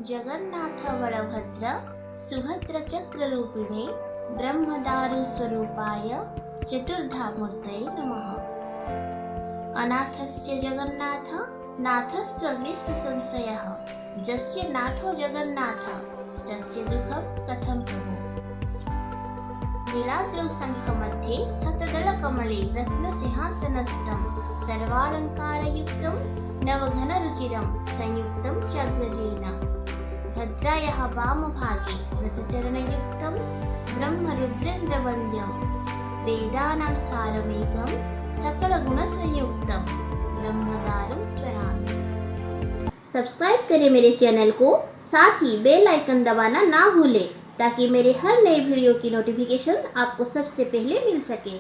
जगन्नाथ बलभद्र सुभद्र चक्र रूपिणे ब्रह्मदारु स्वरूपाय चतुर्धामूर्तये नमः। अनाथस्य जगन्नाथ नाथस्त्वग्निश्च संशयः जस्य नाथो जगन्नाथ तस्य दुःखं कथं प्रभो। नीलाद्रौ शङ्खमध्ये शतदलकमले रत्नसिंहासनस्थं सर्वालङ्कारयुक्तं नवघनरुचिरं संयुक्तं चक्रजेन भद्रायाः वामभागे रथचरणयुक्तं ब्रह्मरुद्रेन्द्रवन्द्यं वेदानां सारमेकं सकलगुणसंयुक्तं ब्रह्मदारुं स्मरामि। सब्सक्राइब करें मेरे चैनल को, साथ ही बेल आइकन दबाना ना भूलें ताकि मेरे हर नए वीडियो की नोटिफिकेशन आपको सबसे पहले मिल सके।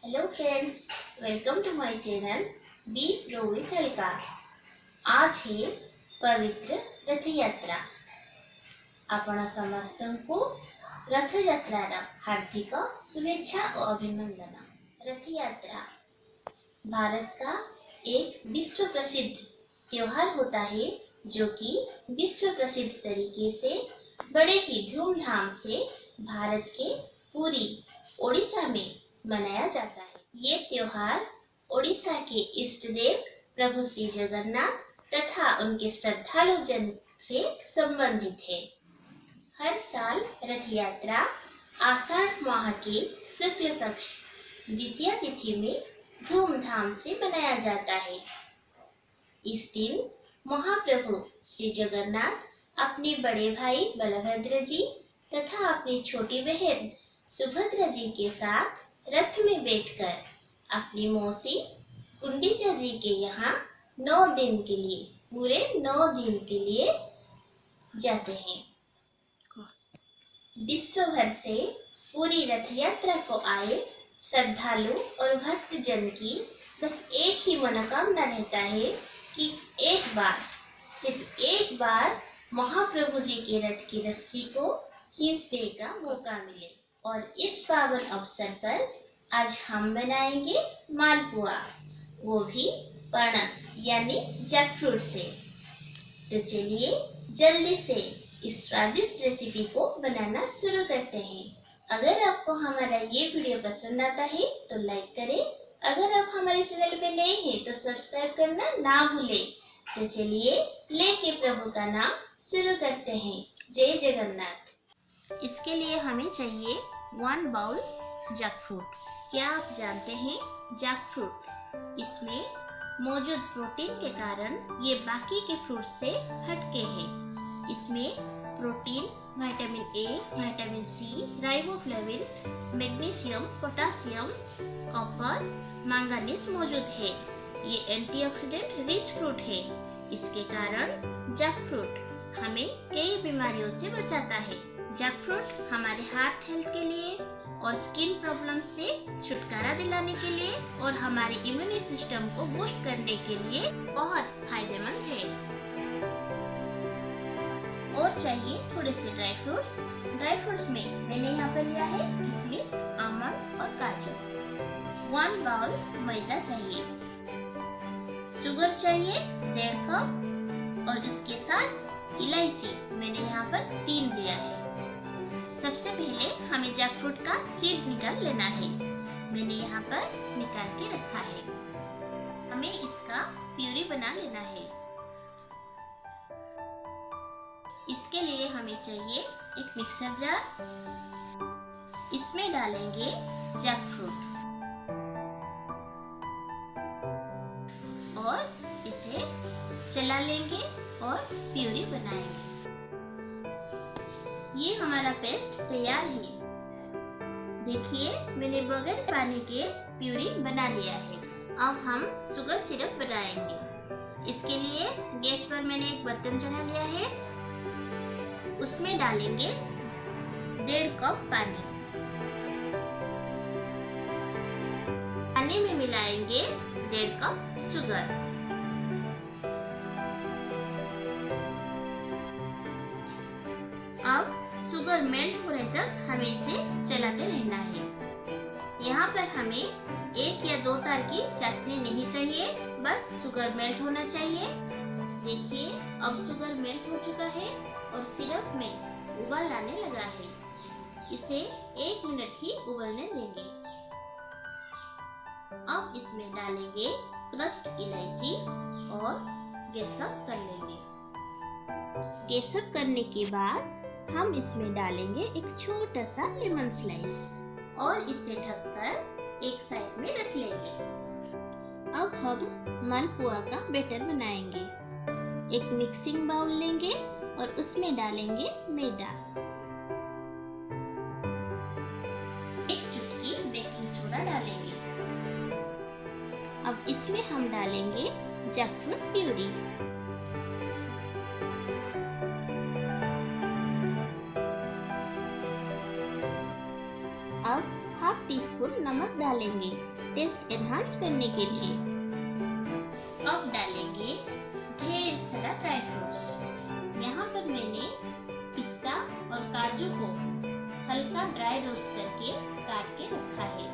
Hello friends, welcome to my channel be pro with Alka. आज है पवित्र रथ यात्रा। आपण समस्तଙ୍କୁ रथ यात्रार हार्दिक शुभेच्छा और अभिनंदन। रथ यात्रा भारत का एक विश्व प्रसिद्ध त्योहार होता है जो कि विश्व प्रसिद्ध तरीके से बड़े ही धूमधाम से भारत के पूरी ओडिशा में मनाया जाता है। ये त्योहार ओडिशा के इष्ट देव प्रभु श्री जगन्नाथ तथा उनके श्रद्धालु जन से संबंधित है। हर साल रथ यात्रा आषाढ़ माह के शुक्ल पक्ष द्वितीया तिथि में धूमधाम से मनाया जाता है। इस दिन महाप्रभु श्री जगन्नाथ अपने बड़े भाई बलभद्र जी तथा अपनी छोटी बहन सुभद्रा जी के साथ रथ में बैठकर अपनी मौसी गुंडीचा जी के यहाँ 9 दिन के लिए, पूरे 9 दिन के लिए जाते हैं। विश्व भर से पूरी रथ यात्रा को आए श्रद्धालु और भक्त जन की बस एक ही मनोकामना रहता है कि सिर्फ एक बार महाप्रभु जी के रथ की रस्सी को खींचने का मौका मिले। और इस पावन अवसर पर आज हम बनाएंगे मालपुआ, वो भी पणस यानी जैकफ्रूट से। तो चलिए जल्दी से इस स्वादिष्ट रेसिपी को बनाना शुरू करते हैं। अगर आपको हमारा ये वीडियो पसंद आता है तो लाइक करें। अगर आप हमारे चैनल पे नए हैं तो सब्सक्राइब करना ना भूलें। तो चलिए लेके प्रभु का नाम शुरू करते हैं। जय जगन्नाथ। इसके लिए हमें चाहिए 1 बाउल जैकफ्रूट। क्या आप जानते हैं जैकफ्रूट इसमें मौजूद प्रोटीन के कारण ये बाकी के फ्रूट से हटके है। इसमें protein, vitamin A, vitamin C, riboflavin, magnesium, potassium, copper, manganese मौजूद है। ये एंटीऑक्सीडेंट रिच फ्रूट है। इसके कारण जैकफ्रूट हमें कई बीमारियों से बचाता है। जैकफ्रूट हमारे हार्ट हेल्थ के लिए और स्किन प्रॉब्लम से छुटकारा दिलाने के लिए और हमारे इम्यून सिस्टम को बूस्ट करने के लिए बहुत फायदेमंद है। और चाहिए थोड़े से ड्राई फ्रूट्स में मैंने यहाँ पर लिया है किशमिश, आमंड और काजू। 1 बाउल मैदा चाहिए, शुगर चाहिए 1.5 कप और इसके साथ इलायची मैंने यहाँ पर 3 लिया है। सबसे पहले हमें जैकफ्रूट का सीड निकाल लेना है। मैंने यहाँ पर निकाल के रखा है। हमें इसका प्यूरी बना लेना है। इसके लिए हमें चाहिए एक मिक्सर जार। इसमें डालेंगे जैकफ्रूट और इसे चला लेंगे और प्यूरी बनाएंगे। ये हमारा पेस्ट तैयार है। देखिए मैंने बगैर पानी के प्यूरी बना लिया है। अब हम शुगर सिरप बनाएंगे। इसके लिए गैस पर मैंने एक बर्तन चढ़ा लिया है। उसमें डालेंगे 1.5 कप पानी। पानी में मिलाएंगे 1.5 कप शुगर। अब शुगर मेल्ट होने तक हमें इसे चलाते रहना है। यहाँ पर हमें 1 या 2 तार की चाशनी नहीं चाहिए, बस शुगर मेल्ट होना चाहिए। देखिए अब शुगर मेल्ट हो चुका है और सिरप में उबाल आने लगा है। इसे 1 मिनट ही उबलने देंगे। अब इसमें डालेंगे क्रश्ड इलायची और गैस ऑफ कर लेंगे। गैस ऑफ करने के बाद हम इसमें डालेंगे एक छोटा सा लेमन स्लाइस और इसे ढककर एक साइड में रख लेंगे। अब हम मालपुआ का बैटर बनाएंगे। एक मिक्सिंग बाउल लेंगे और उसमें डालेंगे मैदा, एक चुटकी बेकिंग सोडा डालेंगे। अब इसमें हम डालेंगे जैकफ्रूट प्यूरी, अब हाफ टी स्पून नमक डालेंगे टेस्ट एनहांस करने के लिए। अब डालेंगे ढेर सारा ड्राई फ्रूट्स। यहाँ पर मैंने पिस्ता और काजू को हल्का ड्राई रोस्ट करके काट के रखा है।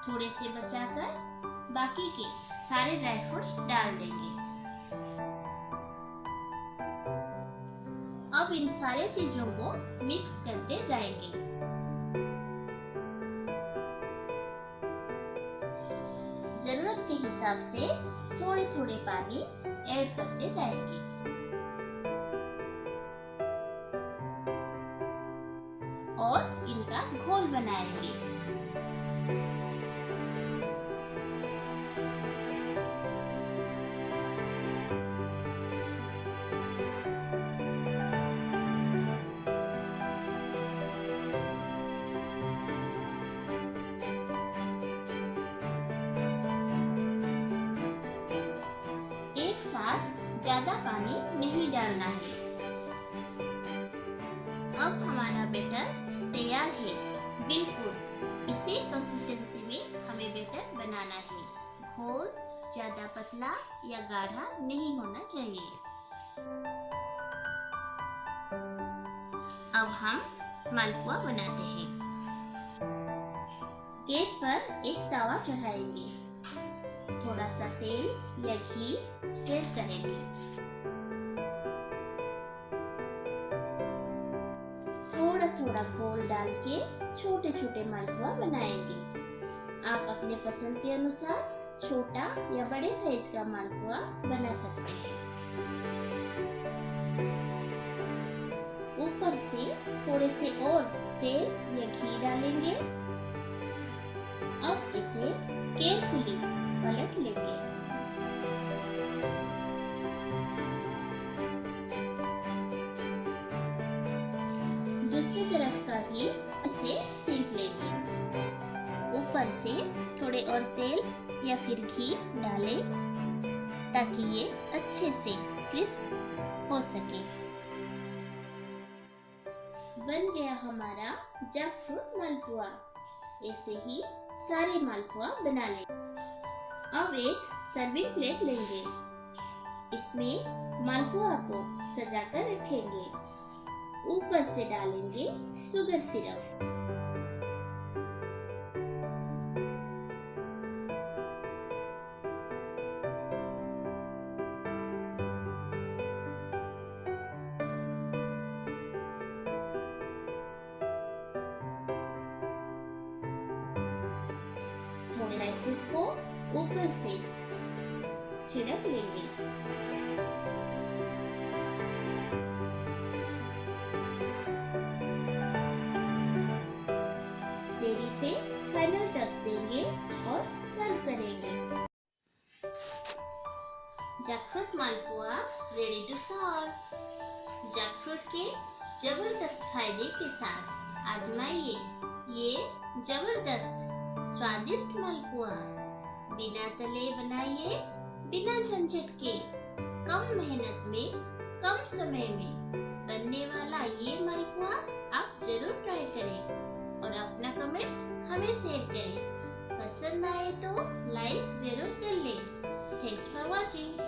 थोड़े से बचाकर बाकी के सारे ड्राई फ्रूट्स डाल देंगे। अब इन सारे चीजों को मिक्स करते जाएंगे। जरूरत के हिसाब से थोड़े थोड़े पानी ऐड करते जाएंगे। और इनका घोल बनाएंगे। ज्यादा पानी नहीं डालना है। अब हमारा बैटर तैयार है। बिल्कुल इसी कंसिस्टेंसी में हमें बैटर बनाना है। घोल ज्यादा पतला या गाढ़ा नहीं होना चाहिए। अब हम मालपुआ बनाते हैं। गैस पर एक तवा चढ़ाएंगे। थोड़ा सा तेल या घी स्प्रेड करेंगे। थोड़ा थोड़ा घोल डाल के छोटे छोटे मालपुआ बनाएंगे। आप अपने पसंद के अनुसार छोटा या बड़े साइज का मालपुआ बना सकते हैं। ऊपर से थोड़े से और तेल या घी डालेंगे। अब इसे केयरफुली पलट लेंगे। दूसरी तरफ का भी इसे सेंक लेंगे। ऊपर से थोड़े और तेल या फिर घी डालें ताकि ये अच्छे से क्रिस्प हो सके। बन गया हमारा जैकफ्रूट मालपुआ। ऐसे ही सारे मालपुआ बना लें। अब एक सर्विंग प्लेट लेंगे। इसमें मालपुआ को सजाकर रखेंगे। ऊपर से डालेंगे शुगर सिरप। थोड़े ड्राई फ्रूट को ऊपर से छिड़क लेंगे। चेरी से फाइनल टच देंगे और सर्व करेंगे। Jackfruit malpua ready to serve. Jackfruit के जबरदस्त फायदे के साथ आजमाइए ये जबरदस्त स्वादिष्ट मालपुआ। बिना तले बनाइए, बिना झंझट के, कम मेहनत में, कम समय में बनने वाला ये मालपुआ आप जरूर ट्राई करें और अपना कमेंट्स हमें शेयर करें। पसंद आए तो लाइक जरूर कर लें। Thanks for watching.